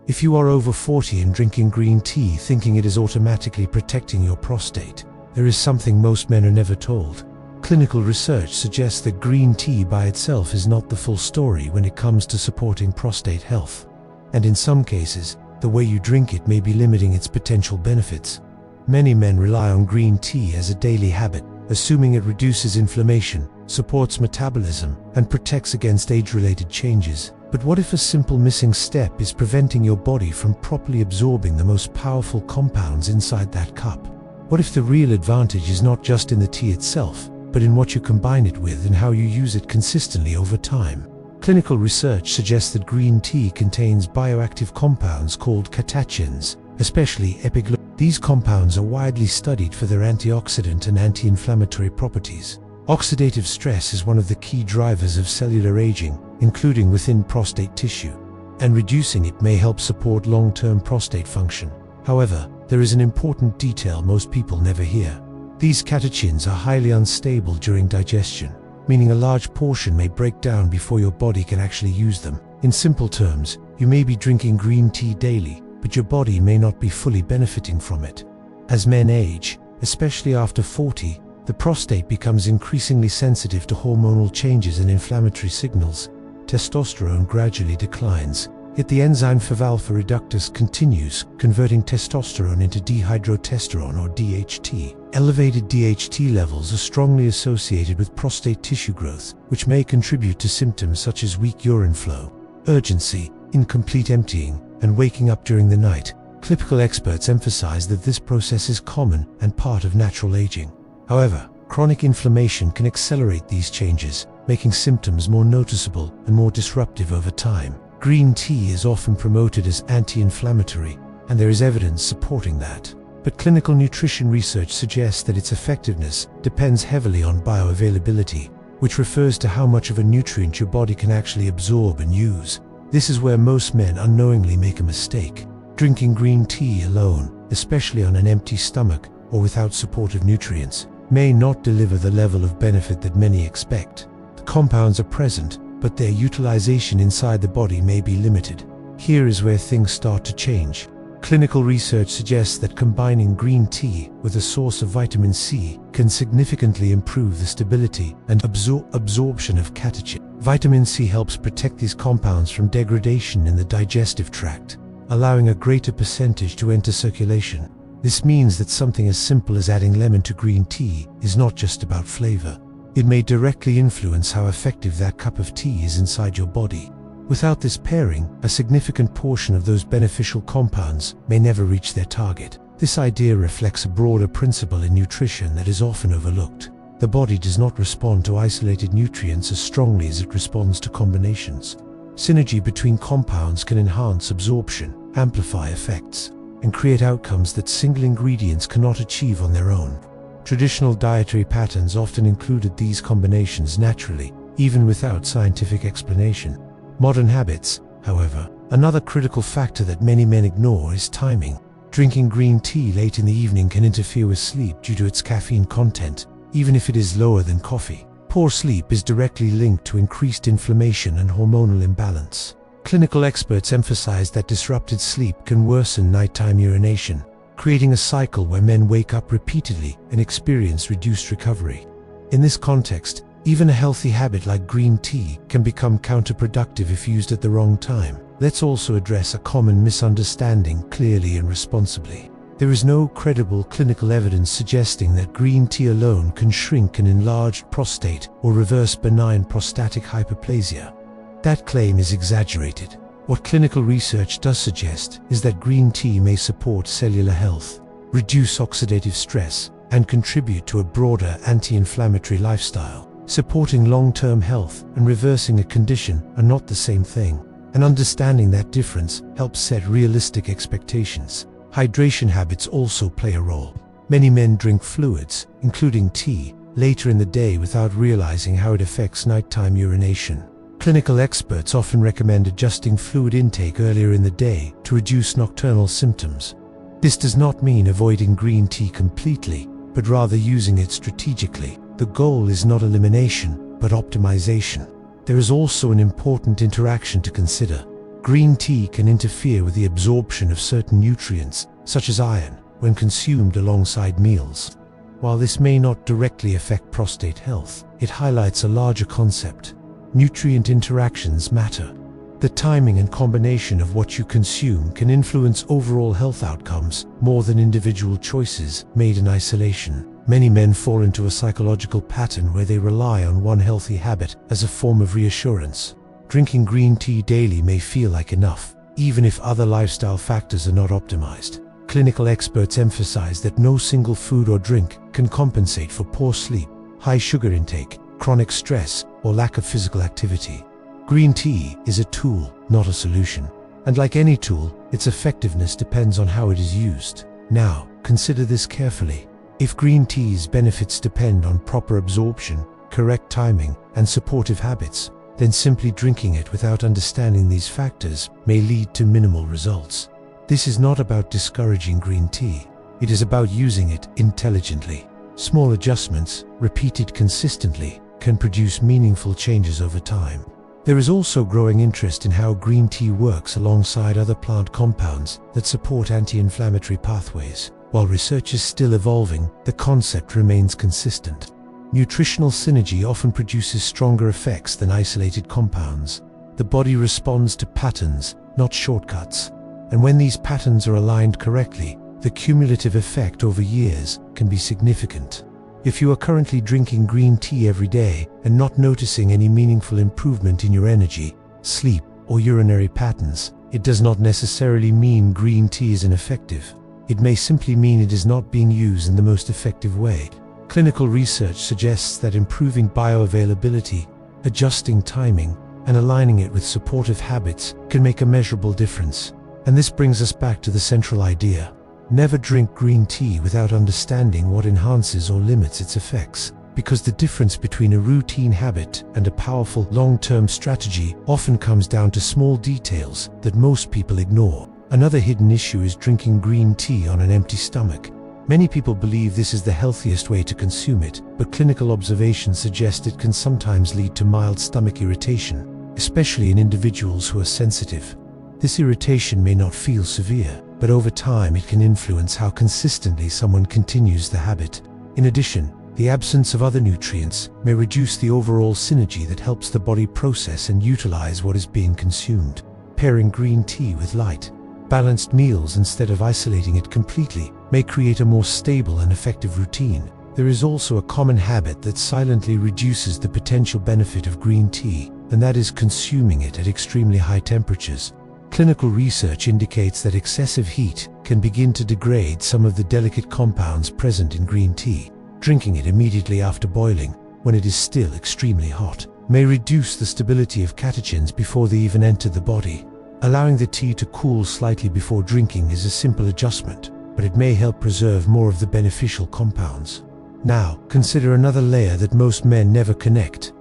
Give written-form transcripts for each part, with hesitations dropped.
If you are over 40 and drinking green tea thinking it is automatically protecting your prostate, there is something most men are never told. Clinical research suggests that green tea by itself is not the full story when it comes to supporting prostate health. And in some cases, the way you drink it may be limiting its potential benefits. Many men rely on green tea as a daily habit, assuming it reduces inflammation, supports metabolism, and protects against age-related changes. But what if a simple missing step is preventing your body from properly absorbing the most powerful compounds inside that cup? What if the real advantage is not just in the tea itself, but in what you combine it with and how you use it consistently over time? Clinical research suggests that green tea contains bioactive compounds called catechins, especially epiglycin. These compounds are widely studied for their antioxidant and anti-inflammatory properties. Oxidative stress is one of the key drivers of cellular aging, including within prostate tissue, and reducing it may help support long-term prostate function. However, there is an important detail most people never hear. These catechins are highly unstable during digestion, meaning a large portion may break down before your body can actually use them. In simple terms, you may be drinking green tea daily, but your body may not be fully benefiting from it. As men age, especially after 40, the prostate becomes increasingly sensitive to hormonal changes and inflammatory signals. Testosterone gradually declines, yet the enzyme 5-alpha reductase continues, converting testosterone into dihydrotestosterone or DHT. Elevated DHT levels are strongly associated with prostate tissue growth, which may contribute to symptoms such as weak urine flow, urgency, incomplete emptying, and waking up during the night. Clinical experts emphasize that this process is common and part of natural aging. However, chronic inflammation can accelerate these changes, making symptoms more noticeable and more disruptive over time. Green tea is often promoted as anti-inflammatory, and there is evidence supporting that. But clinical nutrition research suggests that its effectiveness depends heavily on bioavailability, which refers to how much of a nutrient your body can actually absorb and use. This is where most men unknowingly make a mistake. Drinking green tea alone, especially on an empty stomach or without supportive nutrients, may not deliver the level of benefit that many expect. The compounds are present, but their utilization inside the body may be limited. Here is where things start to change. Clinical research suggests that combining green tea with a source of vitamin C can significantly improve the stability and absorption of catechin. Vitamin C helps protect these compounds from degradation in the digestive tract, allowing a greater percentage to enter circulation. This means that something as simple as adding lemon to green tea is not just about flavor. It may directly influence how effective that cup of tea is inside your body. Without this pairing, a significant portion of those beneficial compounds may never reach their target. This idea reflects a broader principle in nutrition that is often overlooked. The body does not respond to isolated nutrients as strongly as it responds to combinations. Synergy between compounds can enhance absorption, amplify effects, and create outcomes that single ingredients cannot achieve on their own. Traditional dietary patterns often included these combinations naturally, even without scientific explanation. Modern habits, however, another critical factor that many men ignore is timing. Drinking green tea late in the evening can interfere with sleep due to its caffeine content, even if it is lower than coffee. Poor sleep is directly linked to increased inflammation and hormonal imbalance. Clinical experts emphasize that disrupted sleep can worsen nighttime urination, creating a cycle where men wake up repeatedly and experience reduced recovery. In this context, even a healthy habit like green tea can become counterproductive if used at the wrong time. Let's also address a common misunderstanding clearly and responsibly. There is no credible clinical evidence suggesting that green tea alone can shrink an enlarged prostate or reverse benign prostatic hyperplasia. That claim is exaggerated. What clinical research does suggest is that green tea may support cellular health, reduce oxidative stress, and contribute to a broader anti-inflammatory lifestyle. Supporting long-term health and reversing a condition are not the same thing, and understanding that difference helps set realistic expectations. Hydration habits also play a role. Many men drink fluids, including tea, later in the day without realizing how it affects nighttime urination. Clinical experts often recommend adjusting fluid intake earlier in the day to reduce nocturnal symptoms. This does not mean avoiding green tea completely, but rather using it strategically. The goal is not elimination, but optimization. There is also an important interaction to consider. Green tea can interfere with the absorption of certain nutrients, such as iron, when consumed alongside meals. While this may not directly affect prostate health, it highlights a larger concept. Nutrient interactions matter. The timing and combination of what you consume can influence overall health outcomes more than individual choices made in isolation. Many men fall into a psychological pattern where they rely on one healthy habit as a form of reassurance. Drinking green tea daily may feel like enough, even if other lifestyle factors are not optimized. Clinical experts emphasize that no single food or drink can compensate for poor sleep, high sugar intake, chronic stress, or lack of physical activity. Green tea is a tool, not a solution. And like any tool, its effectiveness depends on how it is used. Now, consider this carefully. If green tea's benefits depend on proper absorption, correct timing, and supportive habits, then simply drinking it without understanding these factors may lead to minimal results. This is not about discouraging green tea. It is about using it intelligently. Small adjustments, repeated consistently, can produce meaningful changes over time. There is also growing interest in how green tea works alongside other plant compounds that support anti-inflammatory pathways. While research is still evolving, the concept remains consistent. Nutritional synergy often produces stronger effects than isolated compounds. The body responds to patterns, not shortcuts. And when these patterns are aligned correctly, the cumulative effect over years can be significant. If you are currently drinking green tea every day and not noticing any meaningful improvement in your energy, sleep, or urinary patterns, it does not necessarily mean green tea is ineffective. It may simply mean it is not being used in the most effective way. Clinical research suggests that improving bioavailability, adjusting timing, and aligning it with supportive habits can make a measurable difference. And this brings us back to the central idea. Never drink green tea without understanding what enhances or limits its effects, because the difference between a routine habit and a powerful long-term strategy often comes down to small details that most people ignore. Another hidden issue is drinking green tea on an empty stomach. Many people believe this is the healthiest way to consume it, but clinical observations suggest it can sometimes lead to mild stomach irritation, especially in individuals who are sensitive. This irritation may not feel severe, but over time it can influence how consistently someone continues the habit. In addition, the absence of other nutrients may reduce the overall synergy that helps the body process and utilize what is being consumed. Pairing green tea with light, balanced meals instead of isolating it completely may create a more stable and effective routine. There is also a common habit that silently reduces the potential benefit of green tea, and that is consuming it at extremely high temperatures. Clinical research indicates that excessive heat can begin to degrade some of the delicate compounds present in green tea. Drinking it immediately after boiling, when it is still extremely hot, may reduce the stability of catechins before they even enter the body. Allowing the tea to cool slightly before drinking is a simple adjustment, but it may help preserve more of the beneficial compounds. Now, consider another layer that most men never connect.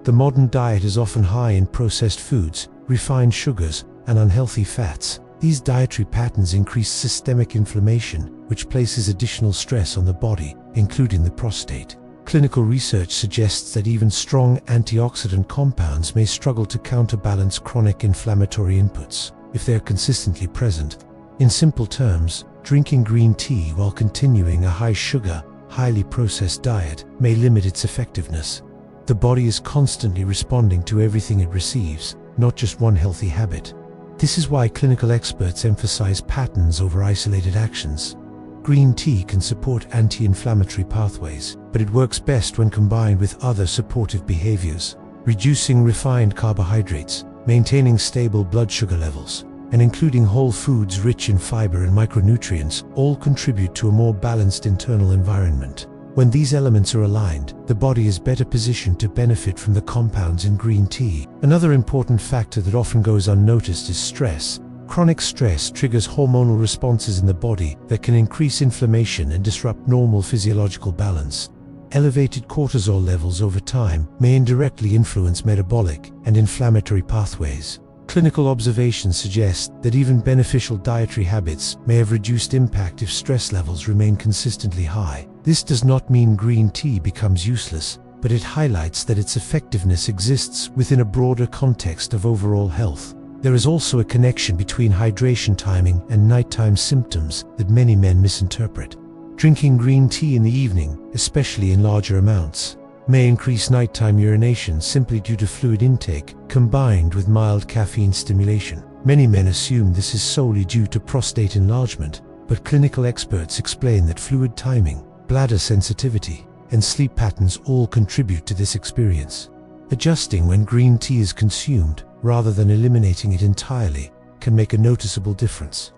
The modern diet is often high in processed foods, refined sugars, and unhealthy fats. These dietary patterns increase systemic inflammation, which places additional stress on the body, including the prostate. Clinical research suggests that even strong antioxidant compounds may struggle to counterbalance chronic inflammatory inputs if they are consistently present. In simple terms, drinking green tea while continuing a high-sugar, highly processed diet may limit its effectiveness. The body is constantly responding to everything it receives, not just one healthy habit. This is why clinical experts emphasize patterns over isolated actions. Green tea can support anti-inflammatory pathways, but it works best when combined with other supportive behaviors. Reducing refined carbohydrates, maintaining stable blood sugar levels, and including whole foods rich in fiber and micronutrients all contribute to a more balanced internal environment. When these elements are aligned, the body is better positioned to benefit from the compounds in green tea. Another important factor that often goes unnoticed is stress. Chronic stress triggers hormonal responses in the body that can increase inflammation and disrupt normal physiological balance. Elevated cortisol levels over time may indirectly influence metabolic and inflammatory pathways. Clinical observations suggest that even beneficial dietary habits may have reduced impact if stress levels remain consistently high. This does not mean green tea becomes useless, but it highlights that its effectiveness exists within a broader context of overall health. There is also a connection between hydration timing and nighttime symptoms that many men misinterpret. Drinking green tea in the evening, especially in larger amounts, may increase nighttime urination simply due to fluid intake combined with mild caffeine stimulation. Many men assume this is solely due to prostate enlargement, but clinical experts explain that fluid timing, bladder sensitivity, and sleep patterns all contribute to this experience. Adjusting when green tea is consumed, rather than eliminating it entirely, can make a noticeable difference.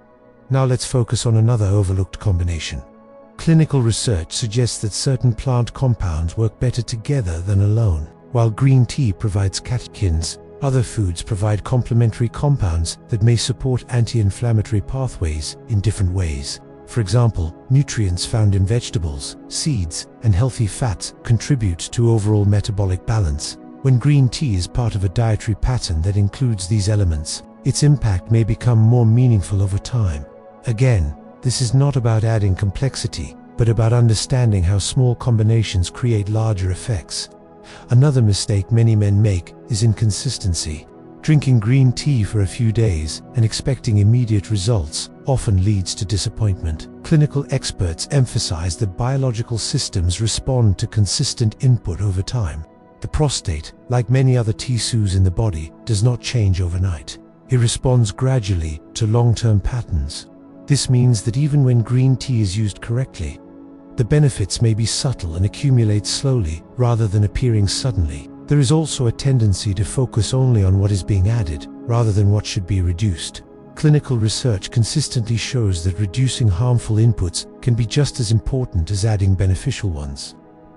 Now let's focus on another overlooked combination. Clinical research suggests that certain plant compounds work better together than alone. While green tea provides catechins, other foods provide complementary compounds that may support anti-inflammatory pathways in different ways. For example, nutrients found in vegetables, seeds, and healthy fats contribute to overall metabolic balance. When green tea is part of a dietary pattern that includes these elements, its impact may become more meaningful over time. Again, this is not about adding complexity, but about understanding how small combinations create larger effects. Another mistake many men make is inconsistency. Drinking green tea for a few days and expecting immediate results often leads to disappointment. Clinical experts emphasize that biological systems respond to consistent input over time. The prostate, like many other tissues in the body, does not change overnight. It responds gradually to long-term patterns. This means that even when green tea is used correctly, the benefits may be subtle and accumulate slowly rather than appearing suddenly. There is also a tendency to focus only on what is being added rather than what should be reduced. Clinical research consistently shows that reducing harmful inputs can be just as important as adding beneficial ones.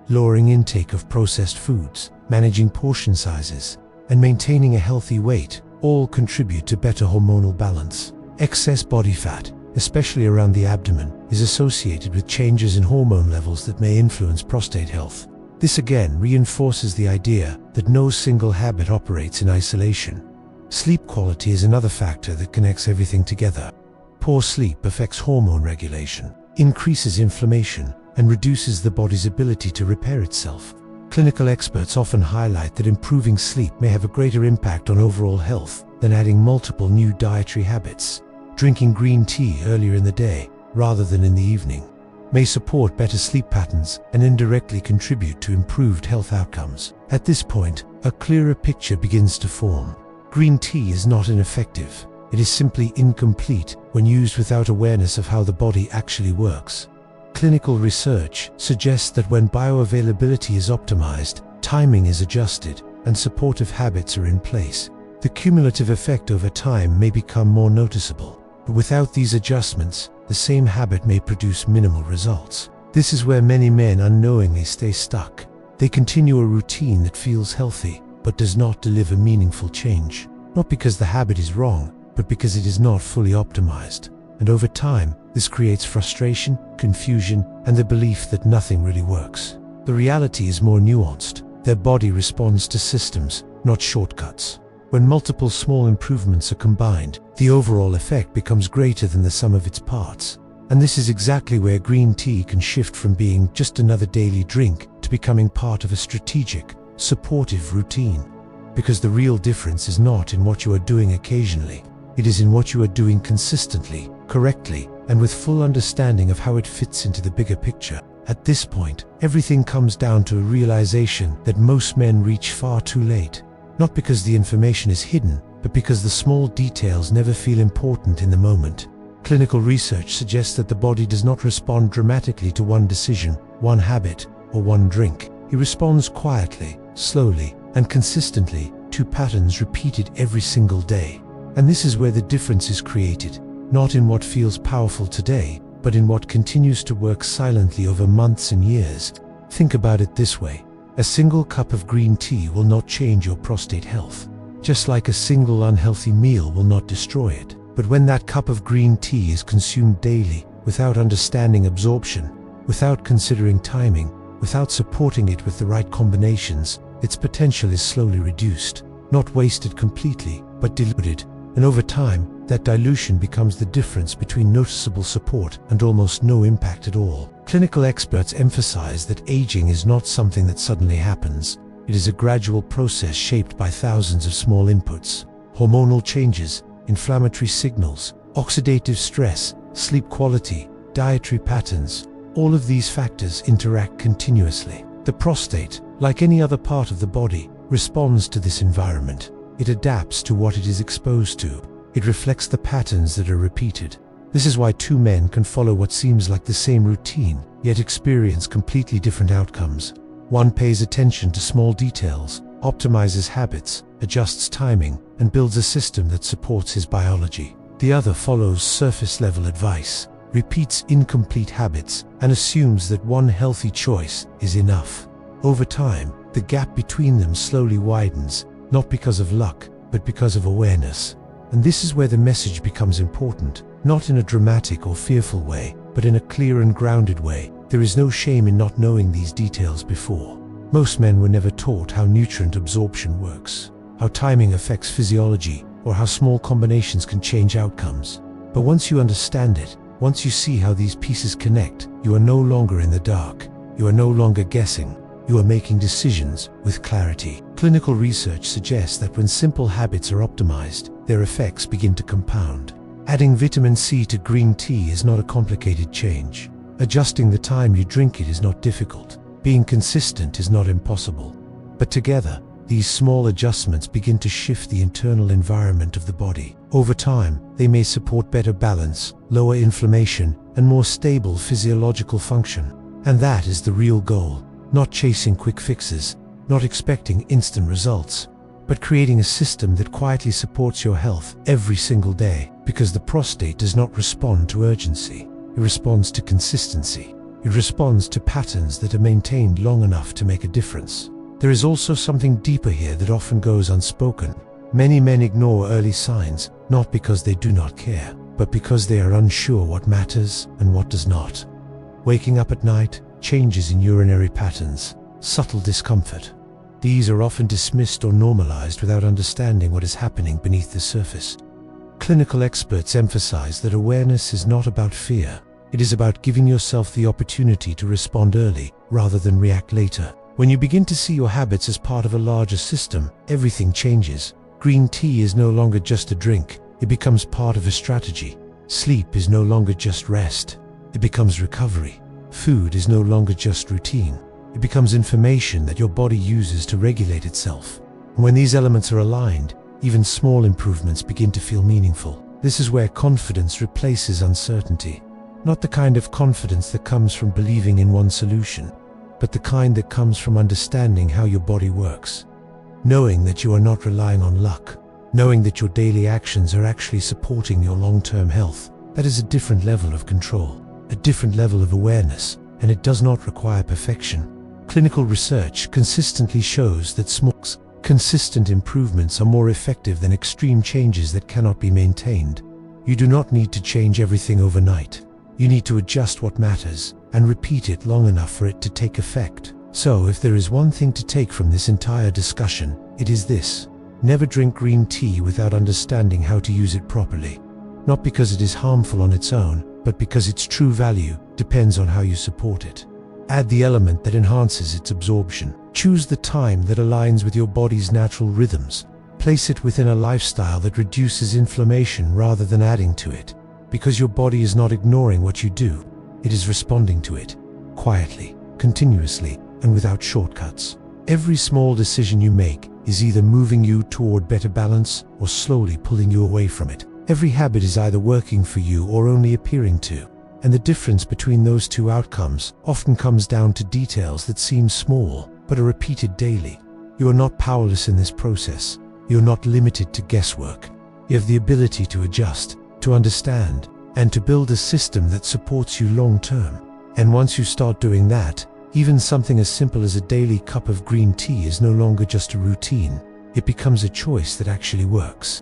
Lowering intake of processed foods, managing portion sizes, and maintaining a healthy weight all contribute to better hormonal balance. Excess body fat, especially around the abdomen, is associated with changes in hormone levels that may influence prostate health. This again reinforces the idea that no single habit operates in isolation. Sleep quality is another factor that connects everything together. Poor sleep affects hormone regulation, increases inflammation, and reduces the body's ability to repair itself. Clinical experts often highlight that improving sleep may have a greater impact on overall health than adding multiple new dietary habits. Drinking green tea earlier in the day, rather than in the evening, may support better sleep patterns and indirectly contribute to improved health outcomes. At this point, a clearer picture begins to form. Green tea is not ineffective. It is simply incomplete when used without awareness of how the body actually works. Clinical research suggests that when bioavailability is optimized, timing is adjusted, and supportive habits are in place, the cumulative effect over time may become more noticeable. But without these adjustments, the same habit may produce minimal results. This is where many men unknowingly stay stuck. They continue a routine that feels healthy, but does not deliver meaningful change. Not because the habit is wrong, but because it is not fully optimized. And over time, this creates frustration, confusion, and the belief that nothing really works. The reality is more nuanced. Their body responds to systems, not shortcuts. When multiple small improvements are combined, the overall effect becomes greater than the sum of its parts. And this is exactly where green tea can shift from being just another daily drink to becoming part of a strategic, supportive routine. Because the real difference is not in what you are doing occasionally. It is in what you are doing consistently, correctly, and with full understanding of how it fits into the bigger picture. At this point, everything comes down to a realization that most men reach far too late. Not because the information is hidden, but because the small details never feel important in the moment. Clinical research suggests that the body does not respond dramatically to one decision, one habit, or one drink. It responds quietly, slowly, and consistently to patterns repeated every single day. And this is where the difference is created, not in what feels powerful today, but in what continues to work silently over months and years. Think about it this way. A single cup of green tea will not change your prostate health, just like a single unhealthy meal will not destroy it. But when that cup of green tea is consumed daily, without understanding absorption, without considering timing, without supporting it with the right combinations, its potential is slowly reduced, not wasted completely, but diluted. And over time, that dilution becomes the difference between noticeable support and almost no impact at all. Clinical experts emphasize that aging is not something that suddenly happens. It is a gradual process shaped by thousands of small inputs: Hormonal changes, inflammatory signals, oxidative stress, sleep quality, dietary patterns, all of these factors interact continuously. The prostate, like any other part of the body, responds to this environment. It adapts to what it is exposed to. It reflects the patterns that are repeated. This is why two men can follow what seems like the same routine, yet experience completely different outcomes. One pays attention to small details, optimizes habits, adjusts timing, and builds a system that supports his biology. The other follows surface-level advice, repeats incomplete habits, and assumes that one healthy choice is enough. Over time, the gap between them slowly widens, not because of luck, but because of awareness. And this is where the message becomes important, not in a dramatic or fearful way, but in a clear and grounded way. There is no shame in not knowing these details before. Most men were never taught how nutrient absorption works, how timing affects physiology, or how small combinations can change outcomes. But once you understand it, once you see how these pieces connect, you are no longer in the dark. You are no longer guessing. You are making decisions with clarity. Clinical research suggests that when simple habits are optimized, their effects begin to compound. Adding vitamin C to green tea is not a complicated change. Adjusting the time you drink it is not difficult. Being consistent is not impossible. But together, these small adjustments begin to shift the internal environment of the body. Over time, they may support better balance, lower inflammation, and more stable physiological function. And that is the real goal. Not chasing quick fixes, not expecting instant results, but creating a system that quietly supports your health every single day. Because the prostate does not respond to urgency. It responds to consistency. It responds to patterns that are maintained long enough to make a difference. There is also something deeper here that often goes unspoken. Many men ignore early signs, not because they do not care, but because they are unsure what matters and what does not. Waking up at night, changes in urinary patterns, subtle discomfort. These are often dismissed or normalized without understanding what is happening beneath the surface. Clinical experts emphasize that awareness is not about fear. It is about giving yourself the opportunity to respond early rather than react later. When you begin to see your habits as part of a larger system, everything changes. Green tea is no longer just a drink. It becomes part of a strategy. Sleep is no longer just rest. It becomes recovery. Food is no longer just routine. It becomes information that your body uses to regulate itself. And when these elements are aligned, even small improvements begin to feel meaningful. This is where confidence replaces uncertainty. Not the kind of confidence that comes from believing in one solution, but the kind that comes from understanding how your body works. Knowing that you are not relying on luck. Knowing that your daily actions are actually supporting your long-term health. That is a different level of control, a different level of awareness, and it does not require perfection. Clinical research consistently shows that small, consistent improvements are more effective than extreme changes that cannot be maintained. You do not need to change everything overnight. You need to adjust what matters and repeat it long enough for it to take effect. So if there is one thing to take from this entire discussion, it is this. Never drink green tea without understanding how to use it properly. Not because it is harmful on its own, but because its true value depends on how you support it. Add the element that enhances its absorption. Choose the time that aligns with your body's natural rhythms. Place it within a lifestyle that reduces inflammation rather than adding to it. Because your body is not ignoring what you do, it is responding to it, quietly, continuously, and without shortcuts. Every small decision you make is either moving you toward better balance or slowly pulling you away from it. Every habit is either working for you or only appearing to. And the difference between those two outcomes often comes down to details that seem small, but are repeated daily. You are not powerless in this process. You are not limited to guesswork. You have the ability to adjust, to understand, and to build a system that supports you long term. And once you start doing that, even something as simple as a daily cup of green tea is no longer just a routine. It becomes a choice that actually works.